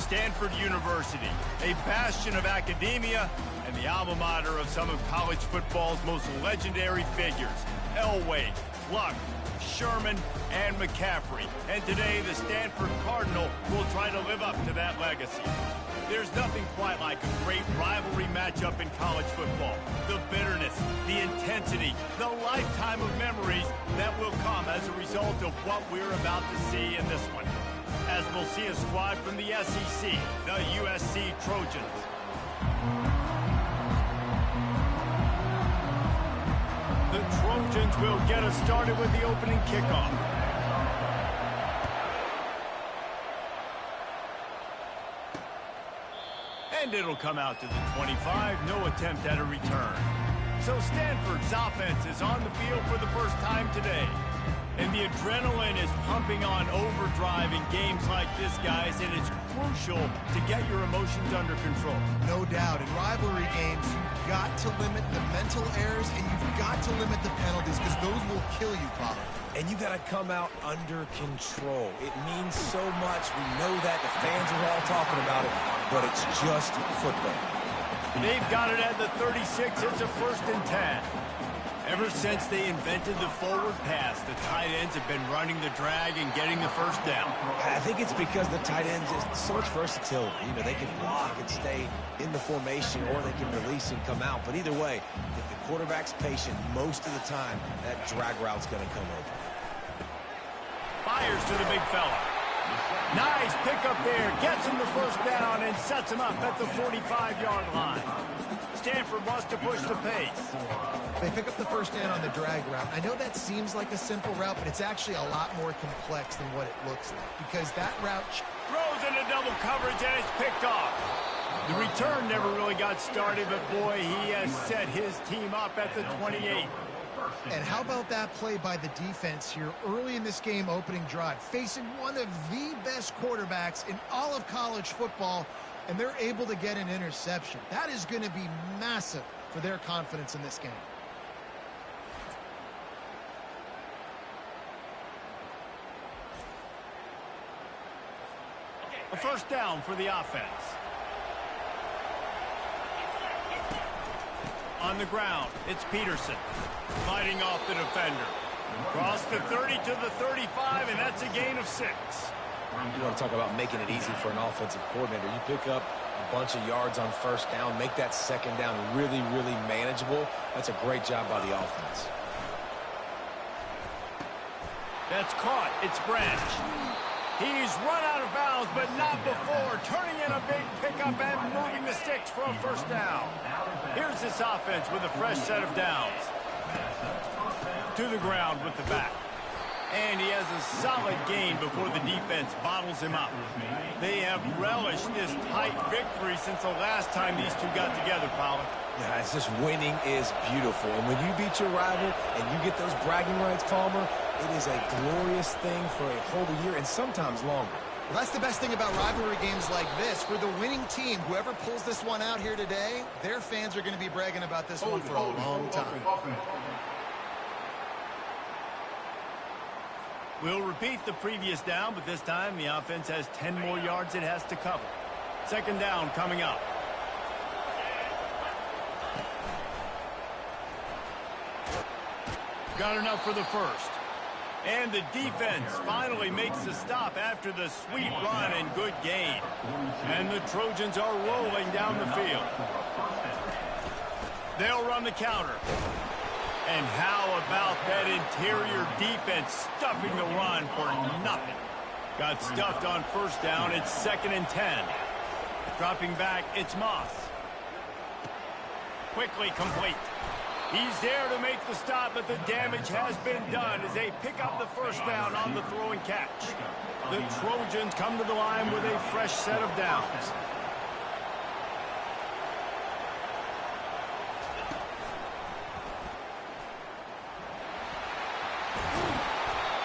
Stanford University, a bastion of academia and the alma mater of some of college football's most legendary figures, Elway, Luck, Sherman, and McCaffrey. And today, the Stanford Cardinal will try to live up to that legacy. There's nothing quite like a great rivalry matchup in college football. The bitterness, the intensity, the lifetime of memories that will come as a result of what we're about to see in this one. As we'll see a squad from the SEC, the USC Trojans. The Trojans will get us started with the opening kickoff. And it'll come out to the 25, no attempt at a return. So Stanford's offense is on the field for the first time today. And the adrenaline is pumping on overdrive in games like this, guys, and it's crucial to get your emotions under control. No doubt. In rivalry games, you've got to limit the mental errors and you've got to limit the penalties because those will kill you, Paulo. And you got to come out under control. It means so much. We know that. The fans are all talking about it, but it's just football. They've got it at the 36. It's a 1st and 10. Ever since they invented the forward pass, the tight ends have been running the drag and getting the first down. I think it's because the tight ends is so much versatility. You know, they can block and stay in the formation, or they can release and come out. But either way, if the quarterback's patient most of the time, that drag route's going to come over. Fires to the big fella. Nice pickup there. Gets him the first down and sets him up at the 45-yard line. Stanford wants to push the pace. They pick up the first down on the drag route. I know that seems like a simple route, but it's actually a lot more complex than what it looks like because that route throws into double coverage and it's picked off. The return never really got started, but boy, he has set his team up at the 28. And how about that play by the defense here early in this game opening drive, facing one of the best quarterbacks in all of college football, and they're able to get an interception. That is going to be massive for their confidence in this game. A first down for the offense. On the ground, it's Peterson fighting off the defender. Across the 30 to the 35, and that's a gain of 6. You want to talk about making it easy for an offensive coordinator. You pick up a bunch of yards on first down, make that second down really, really manageable. That's a great job by the offense. That's caught. It's Branch. He's run out of bounds, but not before. Turning in a big pickup and moving the sticks for a first down. Here's this offense with a fresh set of downs. To the ground with the back. And he has a solid gain before the defense bottles him up. They have relished this tight victory since the last time these two got together, Pollard. Yeah, it's just winning is beautiful. And when you beat your rival and you get those bragging rights, Palmer, it is a glorious thing for a whole year and sometimes longer. Well, that's the best thing about rivalry games like this. For the winning team, whoever pulls this one out here today, their fans are going to be bragging about this one for a long time. We'll repeat the previous down, but this time the offense has 10 more yards it has to cover. Second down coming up. Got enough for the first. And the defense finally makes the stop after the sweet run and good gain. And the Trojans are rolling down the field. They'll run the counter. And how about that interior defense stuffing the run for nothing? Got stuffed on first down. It's 2nd and 10. Dropping back, it's Moss. Quickly complete. He's there to make the stop, but the damage has been done as they pick up the first down on the throw and catch. The Trojans come to the line with a fresh set of downs.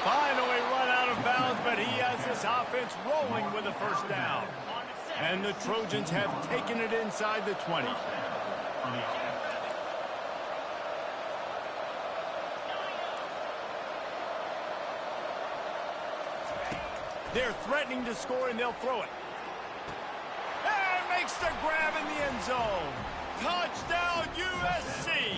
Finally run out of bounds, but he has this offense rolling with a first down. And the Trojans have taken it inside the 20. They're threatening to score, and they'll throw it. Makes the grab in the end zone. Touchdown, USC.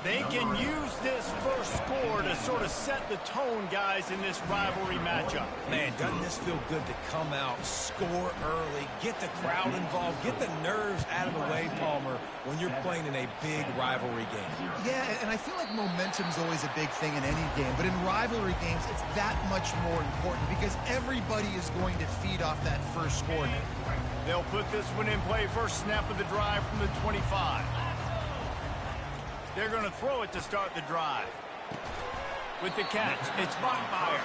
They can use this first score to sort of set the tone, guys, in this rivalry matchup. Man, doesn't this feel good to come out, score early, get the crowd involved, get the nerves out of the way, Palmer, when you're playing in a big rivalry game? Yeah, and I feel like momentum's always a big thing in any game, but in rivalry games, it's that much more important because everybody is going to feed off that first score. They'll put this one in play first snap of the drive from the 25. They're going to throw it to start the drive. With the catch, it's Bachmeier.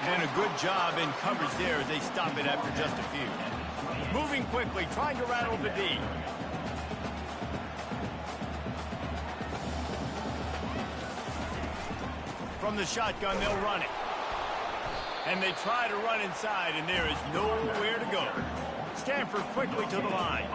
And a good job in coverage there as they stop it after just a few. Moving quickly, trying to rattle the D. From the shotgun, they'll run it. And they try to run inside, and there is nowhere to go. Stanford quickly to the line.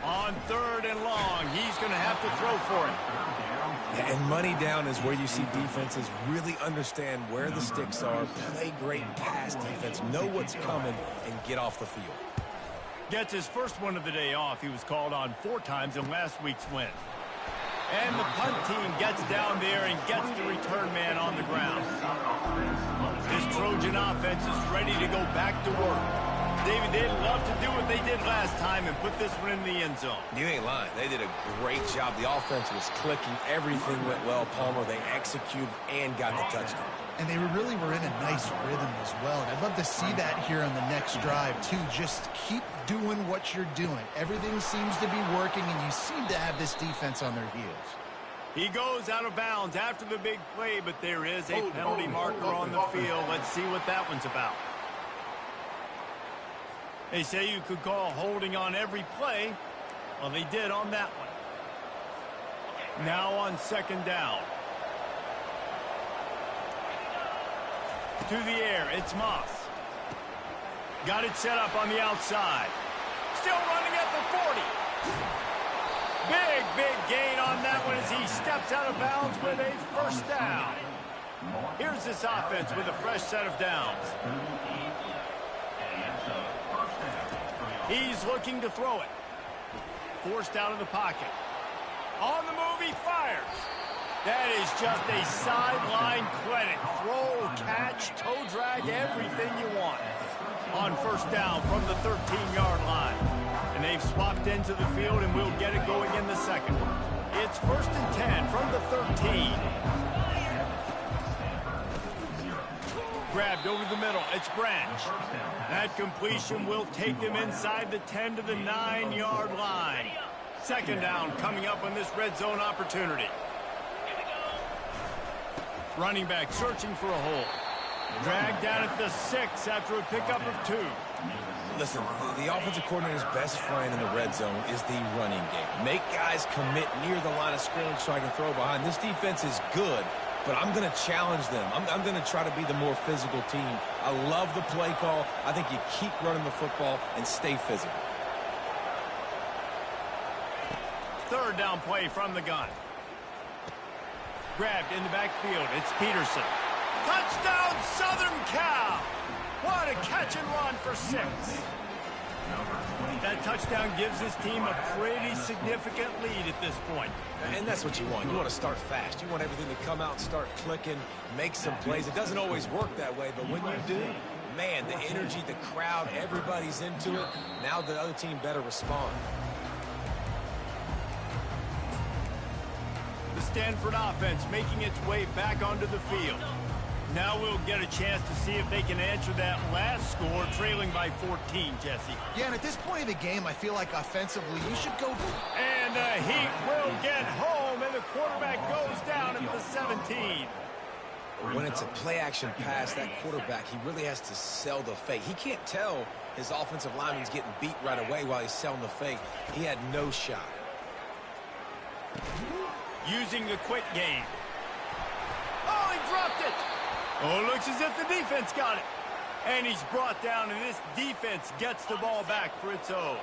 On 3rd and long, he's going to have to throw for it. And money down is where you see defenses really understand where the sticks are, play great pass defense, know what's coming, and get off the field. Gets his first one of the day off. He was called on 4 times in last week's win. And the punt team gets down there and gets the return man on the ground. This Trojan offense is ready to go back to work. David, they'd love to do what they did last time and put this one in the end zone. You ain't lying. They did a great job. The offense was clicking. Everything went well, Palmer. They executed and got the touchdown. And they really were in a nice rhythm as well. And I'd love to see that here on the next drive, too. Just keep doing what you're doing. Everything seems to be working, and you seem to have this defense on their heels. He goes out of bounds after the big play, but there is a penalty marker on the field. Let's see what that one's about. They say you could call holding on every play. Well, they did on that one. Now on 2nd down. To the air, it's Moss. Got it set up on the outside. Still running at the 40. Big gain on that one as he steps out of bounds with a first down. Here's this offense with a fresh set of downs. He's looking to throw it. Forced out of the pocket. On the move, he fires. That is just a sideline clinic. Throw, catch, toe drag, everything you want. On 1st down from the 13-yard line. And they've swapped into the field and will get it going in the 2nd. It's 1st and 10 from the 13. Grabbed over the middle. It's Branch. That completion will take them inside the 10 to the 9-yard line. 2nd down coming up on this red zone opportunity. Running back searching for a hole. Dragged down at the 6 after a pickup of 2. Listen, the offensive coordinator's best friend in the red zone is the running game. Make guys commit near the line of scrimmage so I can throw behind. This defense is good, but I'm going to challenge them. I'm going to try to be the more physical team. I love the play call. I think you keep running the football and stay physical. 3rd down play from the gun. Grabbed in the backfield. It's Peterson. Touchdown, Southern Cal! What a catch and run for 6. That touchdown gives his team a pretty significant lead at this point. And that's what you want. You want to start fast. You want everything to come out and start clicking, make some plays. It doesn't always work that way, but when you do, man, the energy, the crowd, everybody's into it. Now the other team better respond. The Stanford offense making its way back onto the field. Now we'll get a chance to see if they can answer that last score, trailing by 14, Jesse. Yeah, and at this point of the game, I feel like offensively, you should go. And the Heat will get home, and the quarterback goes down at the 17. When it's a play-action pass, that quarterback, he really has to sell the fake. He can't tell his offensive lineman's getting beat right away while he's selling the fake. He had no shot. Using the quick game. Oh, he dropped it. Oh, looks as if the defense got it. And he's brought down, and this defense gets the ball back for its own.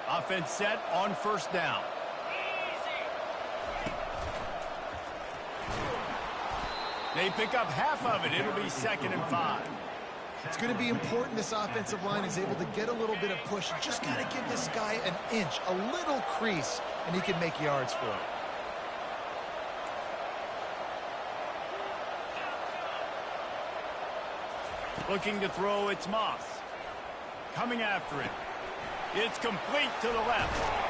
Offense set on 1st down. They pick up half of it. It'll be 2nd and 5. It's going to be important this offensive line is able to get a little bit of push. You just got to give this guy an inch, a little crease, and he can make yards for it. Looking to throw, it's Moss. Coming after it. It's complete to the left.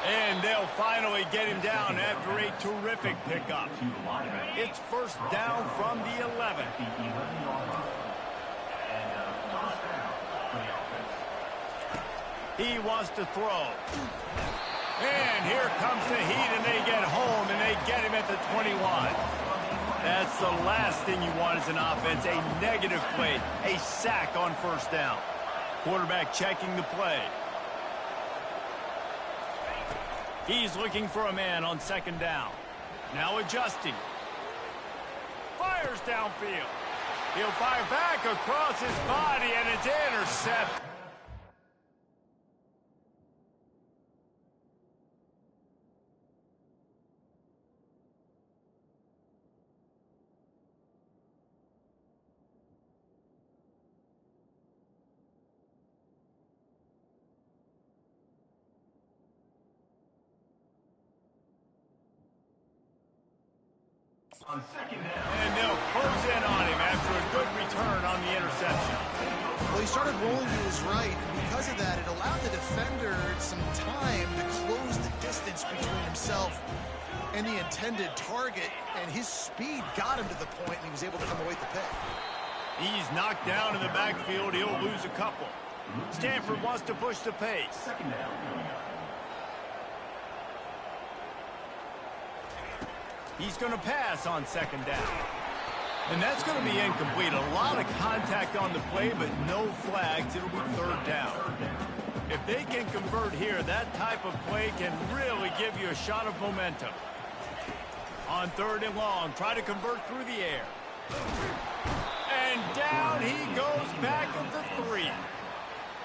And they'll finally get him down after a terrific pickup. It's 1st down from the 11. He wants to throw. And here comes the heat, and they get home, and they get him at the 21. That's the last thing you want as an offense, a negative play, a sack on 1st down. Quarterback checking the play. He's looking for a man on 2nd down. Now adjusting. Fires downfield. He'll fire back across his body, and it's intercepted. And they'll close in on him after a good return on the interception. Well, he started rolling to his right. Because of that, it allowed the defender some time to close the distance between himself and the intended target, and his speed got him to the point, and he was able to come away with the pick. He's knocked down in the backfield. He'll lose a couple. Stanford wants to push the pace. He's going to pass on 2nd down. And that's going to be incomplete. A lot of contact on the play, but no flags. It'll be 3rd down. If they can convert here, that type of play can really give you a shot of momentum. On 3rd and long, try to convert through the air. And down he goes back at the 3.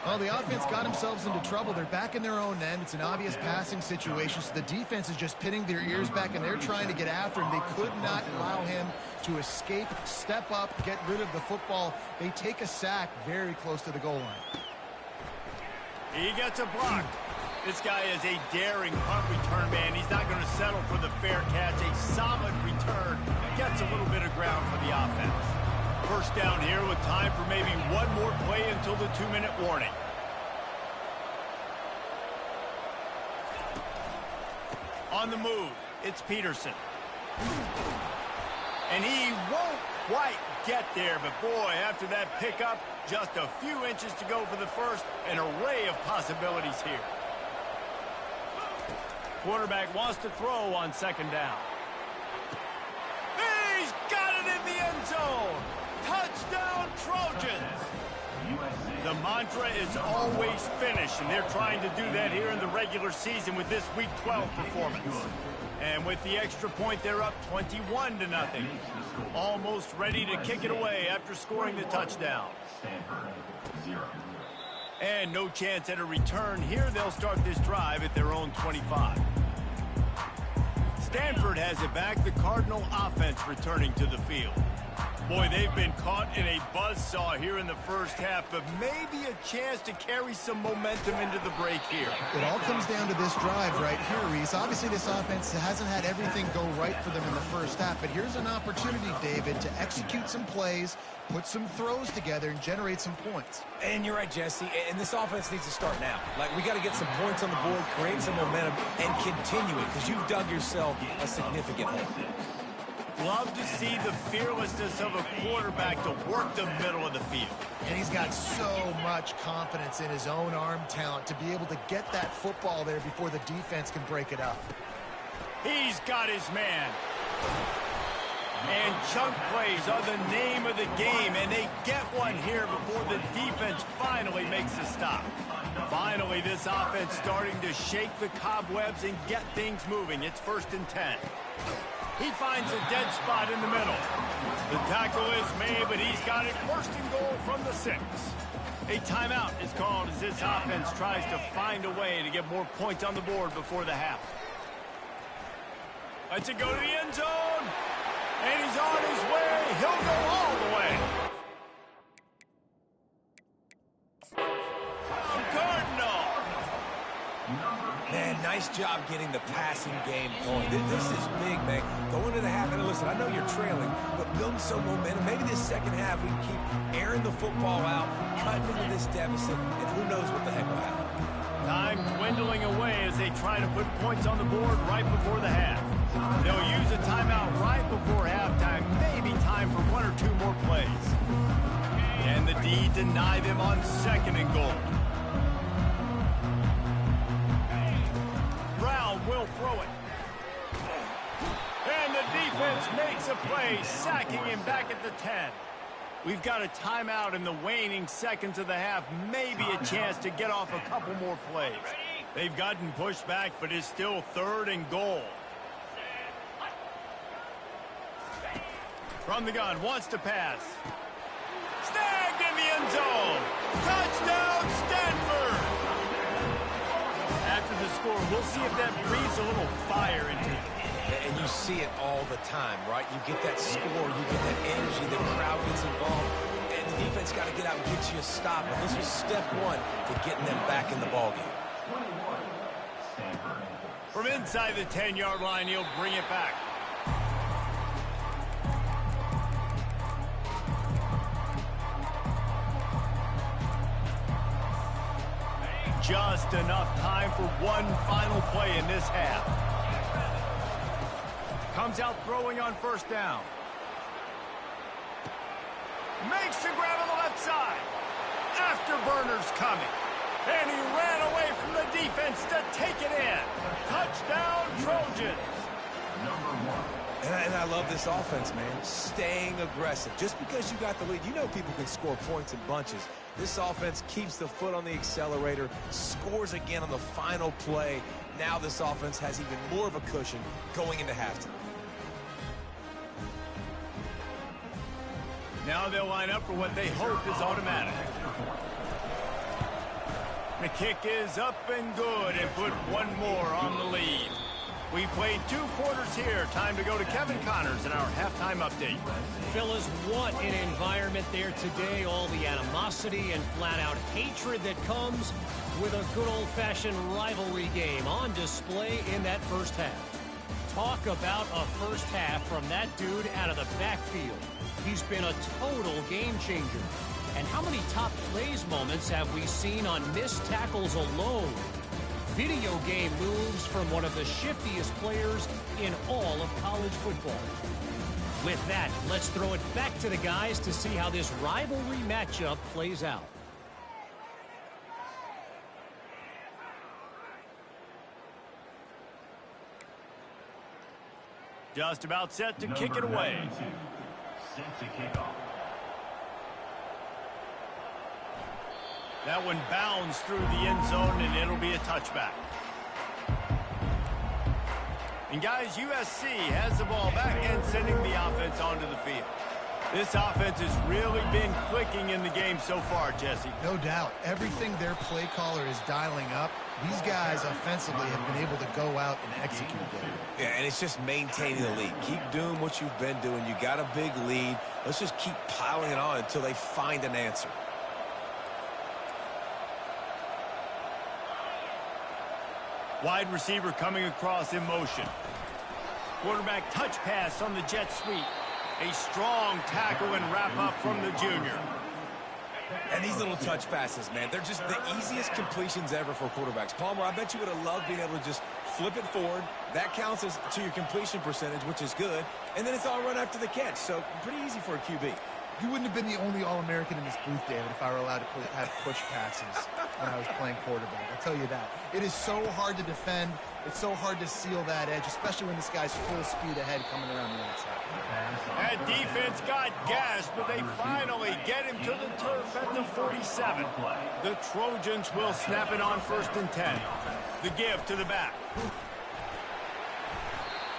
Well, the offense got themselves into trouble. They're back in their own end. It's an obvious passing situation, so the defense is just pinning their ears back, and they're trying to get after him. They could not allow him to escape, step up, get rid of the football. They take a sack very close to the goal line. He gets a block. This guy is a daring punt return man. He's not going to settle for the fair catch. A solid return. Gets a little bit of ground for the offense. 1st down here with time for maybe one more play until the 2-minute warning. On the move, it's Peterson. And he won't quite get there, but boy, after that pickup, just a few inches to go for the 1st, an array of possibilities here. Quarterback wants to throw on 2nd down. He's got it in the end zone. Touchdown, Trojans! The mantra is always finish, and they're trying to do that here in the regular season with this Week 12 performance. And with the extra point, they're up 21-0. Almost ready to kick it away after scoring the touchdown. And no chance at a return here. They'll start this drive at their own 25. Stanford has it back. The Cardinal offense returning to the field. Boy, they've been caught in a buzzsaw here in the 1st half, but maybe a chance to carry some momentum into the break here. It all comes down to this drive right here, Reese. Obviously, this offense hasn't had everything go right for them in the 1st half, but here's an opportunity, David, to execute some plays, put some throws together, and generate some points. And you're right, Jesse, and this offense needs to start now. Like, we got to get some points on the board, create some momentum, and continue it, because you've dug yourself a significant hole. Love to see the fearlessness of a quarterback to work the middle of the field. And he's got so much confidence in his own arm talent to be able to get that football there before the defense can break it up. He's got his man. And chunk plays are the name of the game, and they get one here before the defense finally makes a stop. Finally, this offense starting to shake the cobwebs and get things moving. It's 1st and 10. He finds a dead spot in the middle. The tackle is made, but he's got it 1st and goal from the 6. A timeout is called as this offense tries to find a way to get more points on the board before the half. Let's it go to the end zone. And he's on his way. He'll go all the way. Cardinal. Man, nice job getting the passing game going. This is big, man. Going to the half, and listen, I know you're trailing, but building some momentum. Maybe this second half we can keep airing the football out, cutting into this deficit, and who knows what the heck will happen. Time dwindling away as they try to put points on the board right before the half. They'll use a timeout right before halftime, maybe time for one or two more plays. And the D deny them on 2nd and goal. Brown will throw it. And the defense makes a play, sacking him back at the 10. We've got a timeout in the waning seconds of the half, maybe a chance to get off a couple more plays. They've gotten pushed back, but it's still 3rd and goal. From the gun, wants to pass. Snagged in the end zone. Touchdown, Stanford! After the score, we'll see if that breathes a little fire into it. And you see it all the time, right? You get that score, you get that energy, the crowd gets involved, and the defense got to get out and get you a stop. And this was step 1 to getting them back in the ballgame. From inside the 10-yard line, he'll bring it back. Just enough time for one final play in this half. Comes out throwing on 1st down. Makes the grab on the left side. Afterburner's coming. And he ran away from the defense to take it in. Touchdown, Trojans. And I love this offense, man. Staying aggressive. Just because you got the lead, you know people can score points in bunches. This offense keeps the foot on the accelerator, scores again on the final play. Now this offense has even more of a cushion going into halftime. Now they'll line up for what they hope is automatic. The kick is up and good and put one more on the lead. We played 2 quarters here. Time to go to Kevin Connors in our halftime update. Fellas, what an environment there today. All the animosity and flat-out hatred that comes with a good old-fashioned rivalry game on display in that first half. Talk about a first half from that dude out of the backfield. He's been a total game changer. And how many top plays moments have we seen on missed tackles alone? Video game moves from one of the shiftiest players in all of college football. With that, let's throw it back to the guys to see how this rivalry matchup plays out. Just about set to kick it away. Set to kick off. That one bounds through the end zone, and it'll be a touchback. And guys, USC has the ball back and sending the offense onto the field. This offense has really been clicking in the game so far, Jesse. No doubt. Everything their play caller is dialing up, these guys offensively have been able to go out and execute them. Yeah, and it's just maintaining the lead. Keep doing what you've been doing. You got a big lead. Let's just keep piling it on until they find an answer. Wide receiver coming across in motion. Quarterback touch pass on the jet sweep. A strong tackle and wrap up from the junior. And these little touch passes, man, they're just the easiest completions ever for quarterbacks. Palmer, I bet you would have loved being able to just flip it forward. That counts as to your completion percentage, which is good. And then it's all run after the catch, so pretty easy for a QB. You wouldn't have been the only All-American in this booth, David, if I were allowed to have push passes when I was playing quarterback. I'll tell you that. It is so hard to defend. It's so hard to seal that edge, especially when this guy's full speed ahead coming around the outside. That defense got gashed, but they finally get him to the turf at the 47. The Trojans will snap it on 1st and 10. The give to the back.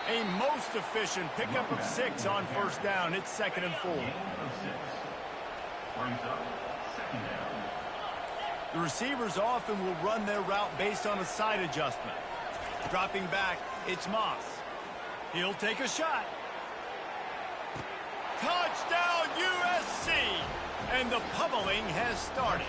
A most efficient pickup of 6 on 1st down. It's 2nd and 4. The receivers often will run their route based on a side adjustment. Dropping back, it's Moss. He'll take a shot. Touchdown, USC! And the pummeling has started.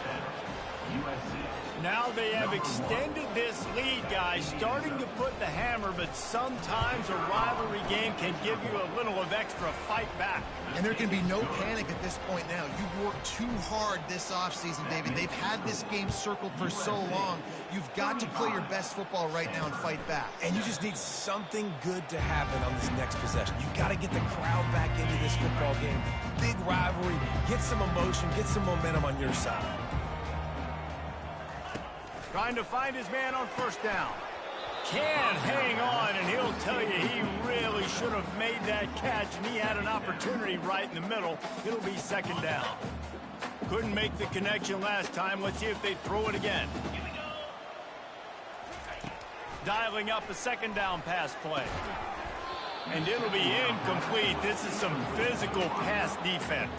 Now they have extended this lead, guys, starting to put the hammer, but sometimes a rivalry game can give you a little of extra fight back. And there can be no panic at this point now. You've worked too hard this offseason, David. They've had this game circled for so long. You've got to play your best football right now and fight back. And you just need something good to happen on this next possession. You got to get the crowd back into this football game. Big rivalry. Get some emotion. Get some momentum on your side. Trying to find his man on first down. Can't hang on, and he'll tell you he really should have made that catch, and he had an opportunity right in the middle. It'll be second down. Couldn't make the connection last time. Let's see if they throw it again. Dialing up a second down pass play. And it'll be incomplete. This is some physical pass defense.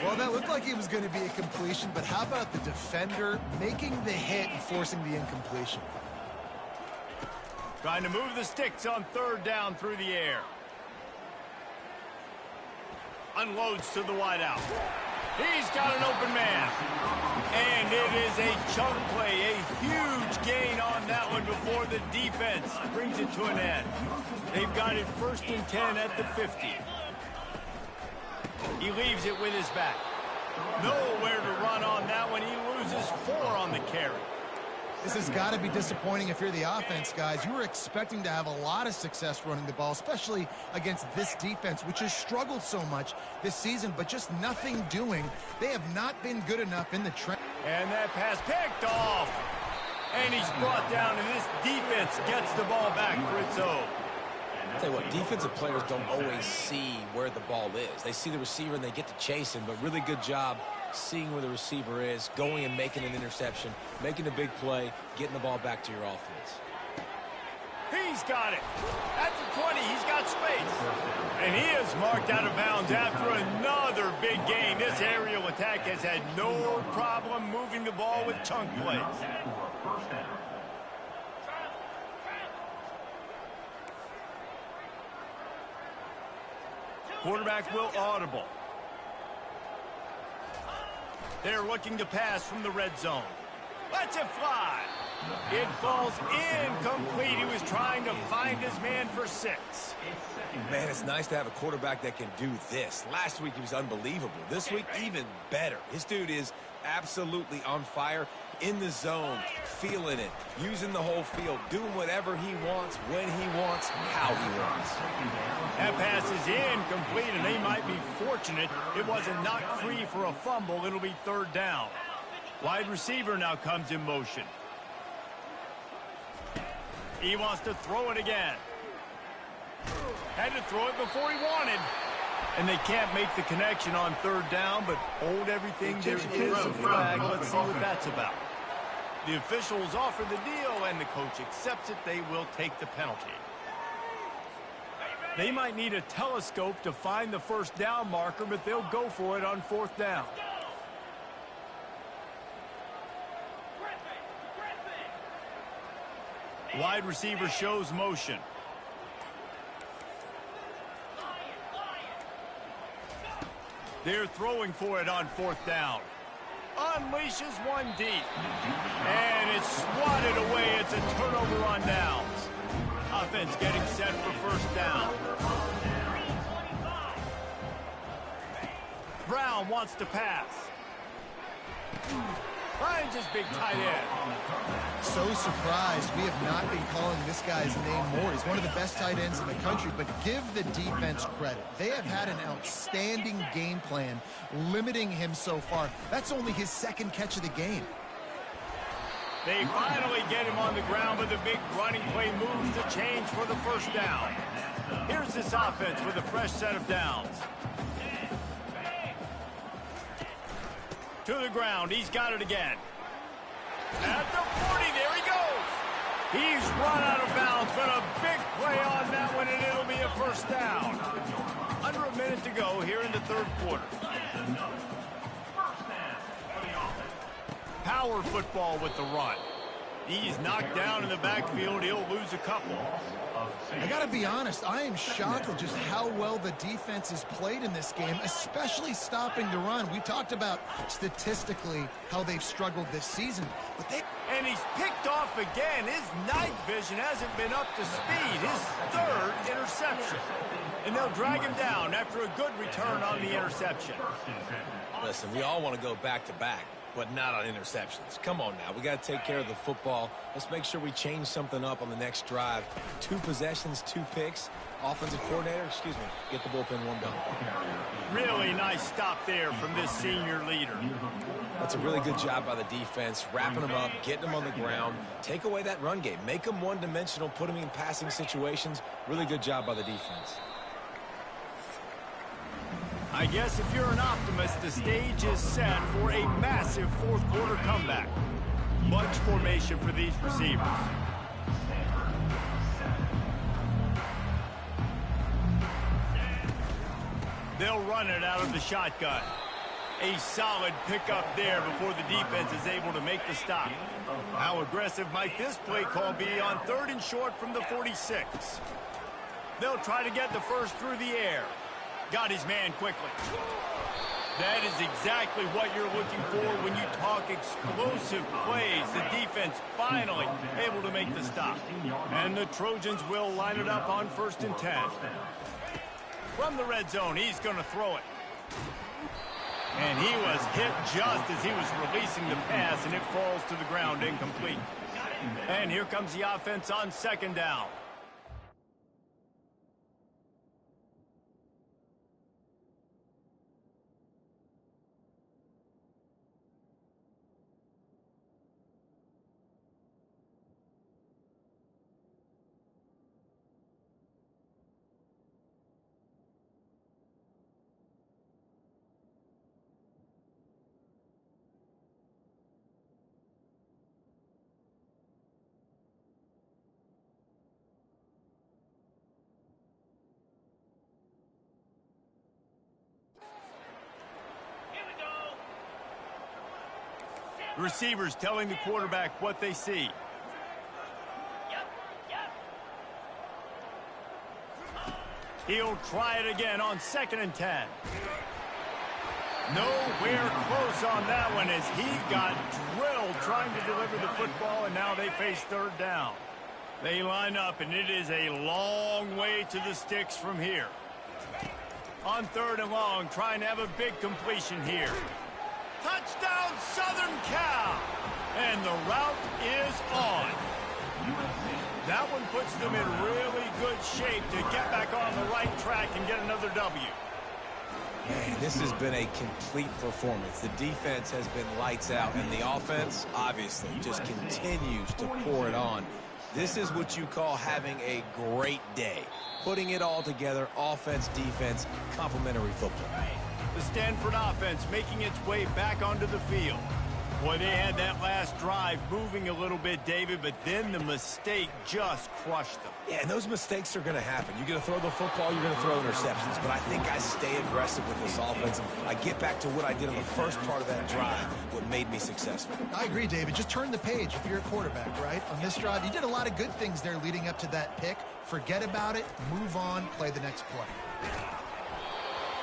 Well, that looked like it was going to be a completion, but how about the defender making the hit and forcing the incompletion? Trying to move the sticks on third down through the air. Unloads to the wideout. He's got an open man. And it is a chunk play, a huge gain on that one before the defense brings it to an end. They've got it 1st and 10 at the 50. He leaves it with his back. Nowhere to run on that one. He loses 4 on the carry. This has got to be disappointing if you're the offense, guys. You were expecting to have a lot of success running the ball, especially against this defense, which has struggled so much this season, but just nothing doing. They have not been good enough in the trench. And that pass picked off. And he's brought down, and this defense gets the ball back for its own. I'll tell you what, defensive players don't always see where the ball is. They see the receiver and they get to chase him, but really good job seeing where the receiver is, going and making an interception, making a big play, getting the ball back to your offense. He's got it. At the 20, he's got space. And he is marked out of bounds after another big gain. This aerial attack has had no problem moving the ball with chunk plays. Quarterback will audible. They're looking to pass from the red zone. Lets it fly. It falls incomplete. He was trying to find his man for 6. Man, it's nice to have a quarterback that can do this. Last week he was unbelievable. This week, even better. This dude is absolutely on fire, in the zone, feeling it, using the whole field, doing whatever he wants, when he wants, how he wants. That pass is incomplete, and they might be fortunate it wasn't knocked free for a fumble. It'll be 3rd down. Wide receiver now comes in motion. He wants to throw it again. Had to throw it before he wanted. And they can't make the connection on 3rd down, but hold everything. There is a flag. Let's see what that's about. The officials offer the deal, and the coach accepts it. They will take the penalty. They might need a telescope to find the 1st down marker, but they'll go for it on 4th down. Wide receiver shows motion. They're throwing for it on 4th down. Unleashes one deep. And it's swatted away. It's a turnover on downs. Offense getting set for 1st down. Brown wants to pass. Finds his big tight end. So surprised we have not been calling this guy's name more. He's one of the best tight ends in the country, but give the defense credit. They have had an outstanding game plan limiting him so far. That's only his 2nd catch of the game. They finally get him on the ground, but the big running play moves the change for the 1st down. Here's this offense with a fresh set of downs. To the ground. He's got it again. At the 40, there he goes. He's run out of bounds, but a big play on that one, and it'll be a 1st down. Under a minute to go here in the 3rd quarter. Power football with the run. He's knocked down in the backfield. He'll lose a couple. I got to be honest, I am shocked at just how well the defense has played in this game, especially stopping the run. We talked about statistically how they've struggled this season, but And he's picked off again. His night vision hasn't been up to speed. His third interception. And they'll drag him down after a good return on the interception. Listen, we all want to go back-to-back, but not on interceptions. Come on now. We got to take care of the football. Let's make sure we change something up on the next drive. 2 possessions, 2 picks. Offensive coordinator, get the bullpen one done. Really nice stop there from this senior leader. That's a really good job by the defense, wrapping them up, getting them on the ground. Take away that run game. Make them one-dimensional, put them in passing situations. Really good job by the defense. I guess if you're an optimist, the stage is set for a massive fourth-quarter comeback. Bunch formation for these receivers. They'll run it out of the shotgun. A solid pickup there before the defense is able to make the stop. How aggressive might this play call be on 3rd and short from the 46? They'll try to get the first through the air. Got his man quickly. That is exactly what you're looking for when you talk explosive plays. The defense finally able to make the stop. And the Trojans will line it up on 1st and 10. From the red zone, he's going to throw it. And he was hit just as he was releasing the pass, and it falls to the ground incomplete. And here comes the offense on 2nd down. The receivers telling the quarterback what they see. He'll try it again on 2nd and 10. Nowhere close on that one as he got drilled trying to deliver the football, and now they face 3rd down. They line up, and it is a long way to the sticks from here. On 3rd and long, trying to have a big completion here. Touchdown, Southern Cal! And the route is on. That one puts them in really good shape to get back on the right track and get another W. Man, this has been a complete performance. The defense has been lights out, and the offense, obviously, just continues to pour it on. This is what you call having a great day. Putting it all together, offense, defense, complementary football. The Stanford offense making its way back onto the field. Boy, they had that last drive moving a little bit, David, but then the mistake just crushed them. Yeah, and those mistakes are going to happen. You're going to throw the football, you're going to throw interceptions, but I think I stay aggressive with this offense. I get back to what I did in the first part of that drive, what made me successful. I agree, David. Just turn the page if you're a quarterback, right? On this drive, you did a lot of good things there leading up to that pick. Forget about it, move on, play the next play.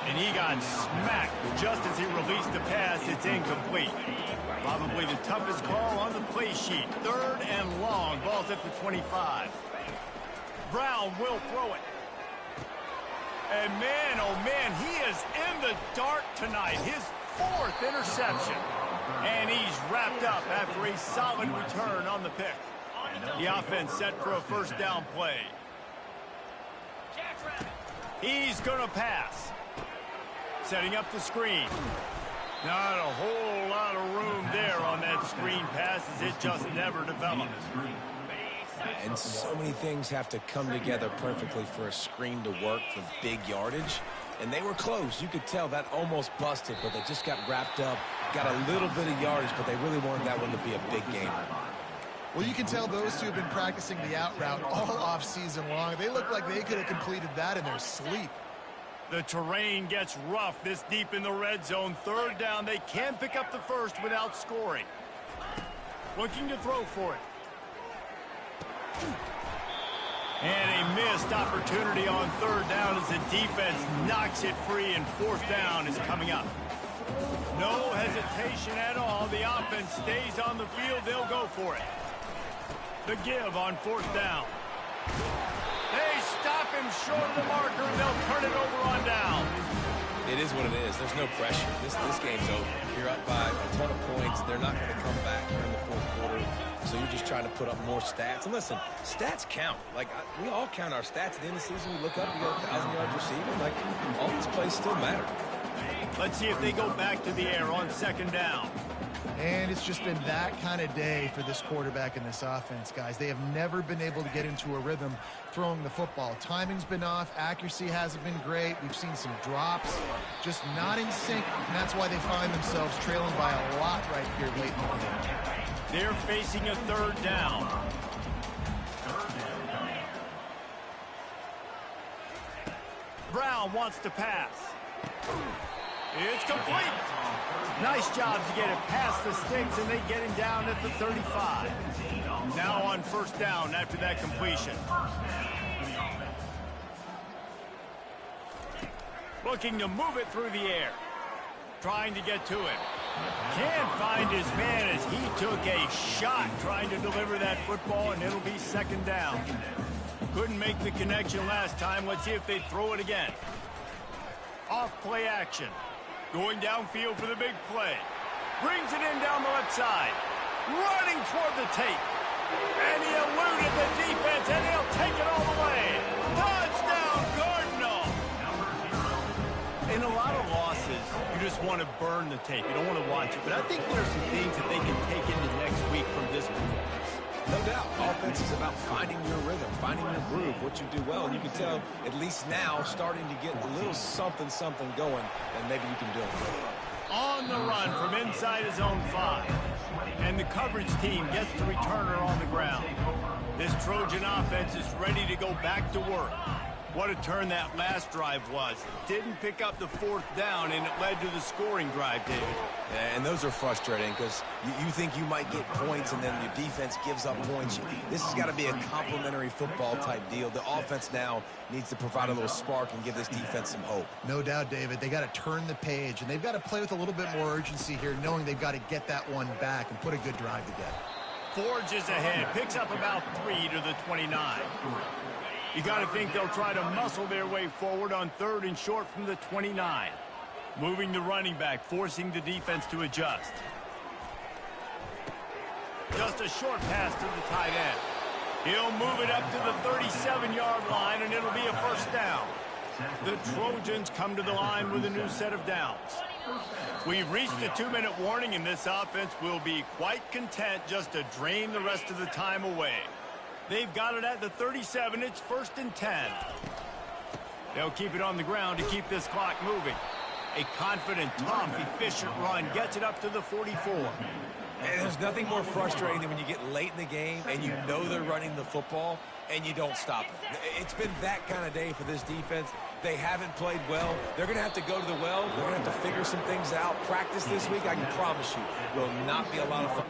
And he got smacked just as he released the pass. It's incomplete. Probably the toughest call on the play sheet. 3rd and long. Ball's at the 25. Brown will throw it. And man, oh man, he is in the dark tonight. His 4th interception. And he's wrapped up after a solid return on the pick. The offense set for a 1st down play. He's going to pass. Setting up the screen. Not a whole lot of room there on that screen pass as it just never developed. And so many things have to come together perfectly for a screen to work for big yardage. And they were close. You could tell that almost busted, but they just got wrapped up, got a little bit of yardage, but they really wanted that one to be a big game. Well, you can tell those two have been practicing the out route all off season long. They look like they could have completed that in their sleep. The terrain gets rough this deep in the red zone. 3rd down. They can pick up the first without scoring. Looking to throw for it. And a missed opportunity on third down as the defense knocks it free, and fourth down is coming up. No hesitation at all. The offense stays on the field. They'll go for it. The give on fourth down. They stop him short of the marker, and they'll turn it over on down. It is what it is. There's no pressure. This game's over. You're up by a ton of points. They're not going to come back during the fourth quarter. So you're just trying to put up more stats. And listen, stats count. Like, we all count our stats. At the end of the season, we look up, we got 1,000 yards receiving. Like, all these plays still matter. Let's see if they go back to the air on second down. And it's just been that kind of day for this quarterback and this offense, guys. They have never been able to get into a rhythm throwing the football. Timing's been off. Accuracy hasn't been great. We've seen some drops, just not in sync, and that's why they find themselves trailing by a lot right here late in the game. They're facing a third down. Brown wants to pass. It's complete. Nice job to get it past the sticks, and they get him down at the 35. Now on first down after that completion. Looking to move it through the air. Trying to get to it. Can't find his man as he took a shot trying to deliver that football, and it'll be second down. Couldn't make the connection last time. Let's see if they throw it again. Off play action. Going downfield for the big play. Brings it in down the left side. Running toward the tape. And he eluded the defense, and he'll take it all the way. Touchdown, Cardinal! In a lot of losses, you just want to burn the tape. You don't want to watch it. But I think there's some things that they can take into next week from this performance. No doubt. Offense is about finding your rhythm, finding your groove, what you do well. And you can tell, at least now, starting to get a little something going, and maybe you can do it. On the run from inside his own 5. And the coverage team gets the returner on the ground. This Trojan offense is ready to go back to work. What a turn that last drive was. Didn't pick up the fourth down, and it led to the scoring drive, David. Yeah, and those are frustrating because you think you might get points, and then your defense gives up points. This has got to be a complementary football type deal. The offense now needs to provide a little spark and give this defense some hope. No doubt, David. They got to turn the page, and they've got to play with a little bit more urgency here, knowing they've got to get that one back and put a good drive together. Forges ahead, picks up about 3 to the 29. You got to think they'll try to muscle their way forward on third and short from the 29. Moving the running back, forcing the defense to adjust. Just a short pass to the tight end. He'll move it up to the 37-yard line, and it'll be a first down. The Trojans come to the line with a new set of downs. We've reached the 2-minute warning, and this offense will be quite content just to drain the rest of the time away. They've got it at the 37. It's 1st and 10. They'll keep it on the ground to keep this clock moving. A confident, tough, efficient run gets it up to the 44. And there's nothing more frustrating than when you get late in the game and you know they're running the football and you don't stop it. It's been that kind of day for this defense. They haven't played well. They're going to have to go to the well. They're going to have to figure some things out. Practice this week, I can promise you, will not be a lot of fun.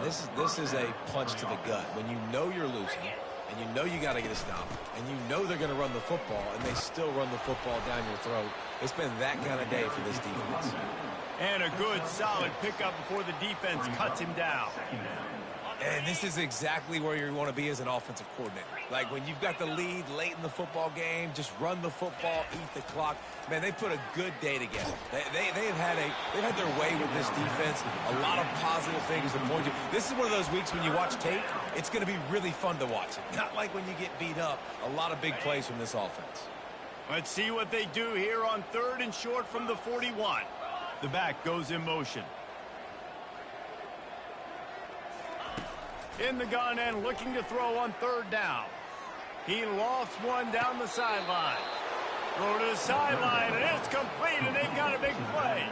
this is a punch to the gut. When you know you're losing, and you know you got to get a stop, and you know they're going to run the football, and they still run the football down your throat. It's been that kind of day for this defense. And a good, solid pickup before the defense cuts him down. And this is exactly where you want to be as an offensive coordinator. Like when you've got the lead late in the football game, just run the football, eat the clock. Man, they put a good day together. They've had their way with this defense. A lot of positive things to point to. This is one of those weeks when you watch tape, it's going to be really fun to watch. Not like when you get beat up. A lot of big plays from this offense. Let's see what they do here on 3rd and short from the 41. The back goes in motion. In the gun and looking to throw on 3rd down. He lofts one down the sideline. Throw to the sideline, and it's complete, and they've got a big play.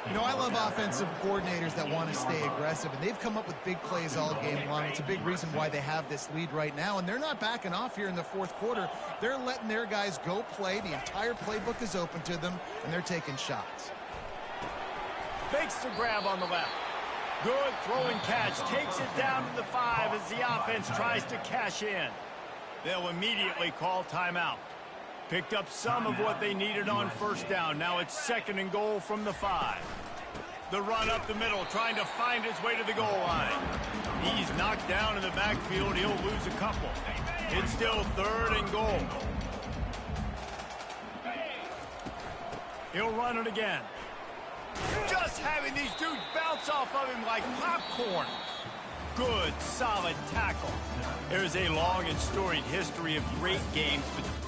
You know, I love offensive coordinators that want to stay aggressive, and they've come up with big plays all game long. It's a big reason why they have this lead right now, and they're not backing off here in the 4th quarter. They're letting their guys go play. The entire playbook is open to them, and they're taking shots. Makes the grab on the left. Good throwing catch. Takes it down to the 5 as the offense tries to cash in. They'll immediately call timeout. Picked up some of what they needed on 1st down. Now it's 2nd and goal from the 5. The run up the middle, trying to find his way to the goal line. He's knocked down in the backfield. He'll lose a couple. It's still 3rd and goal. He'll run it again. Just having these dudes bounce off of him like popcorn. Good, solid tackle. There's a long and storied history of great games between